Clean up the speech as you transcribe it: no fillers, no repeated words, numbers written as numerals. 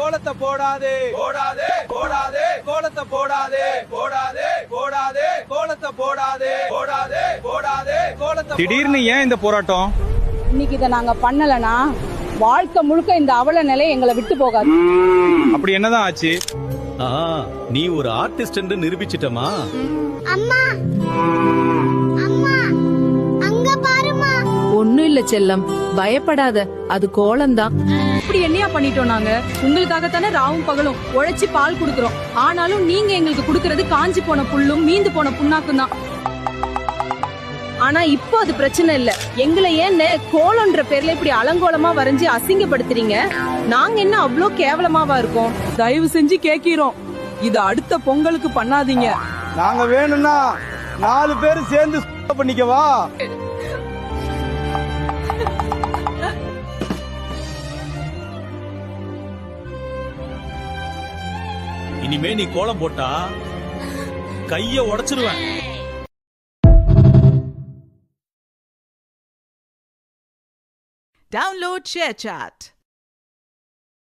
கோலத்தை போடாதே போடாதே போடாதே கோலத்தை போடாதே போடாதே போடாதே கோலத்தை போடாதே போடாதே போடாதே கோலத்தை. திடீர்னு ஏன் இந்த போராட்டம்? இன்னைக்கு இதை நாங்க பண்ணலனா வாழ்க்கை முழுக்க இந்த அவல நிலை எங்களை விட்டு போகாது. அப்படி என்னதான் ஆச்சு? நீ ஒரு ஆர்டிஸ்ட் என்று நிரூபிச்சிட்டமா? அம்மா அம்மா அங்க பாருமா. ஒண்ணும் இல்ல செல்லம், பயப்படாத, அது கோலம்தான். இப்படி என்னையா பண்ணிட்டோம் நாங்க? உங்களுக்காகத்தானே ராவும் பகலும் உழைச்சி பால் குடுக்கறோம். ஆனாலும் நீங்க எங்களுக்கு குடுக்கறது காஞ்சி போன புல்லும் மீந்து போன புண்ணாக்கும் தான். ஆனா இப்போ அது பிரச்சனை இல்ல. எங்களை ஏன்னு கோலம்ன்ற பேர்ல இப்படி அலங்கோலமா வரைஞ்சி அசிங்கப்படுத்துறீங்க? நாங்க என்ன அவ்வளோ கேவலமாவா இருக்கோம்? தயவு செஞ்சு கேக்கிறோம், இத அடுத்த பொங்கலுக்கு பண்ணாதீங்க. நாங்க வேணும்னா 4 பேரும் சேர்ந்து பண்ணிக்கவா? இனிமே நீ கோலம் போட்டா கைய உடைச்சிருவேன். Download ShareChat.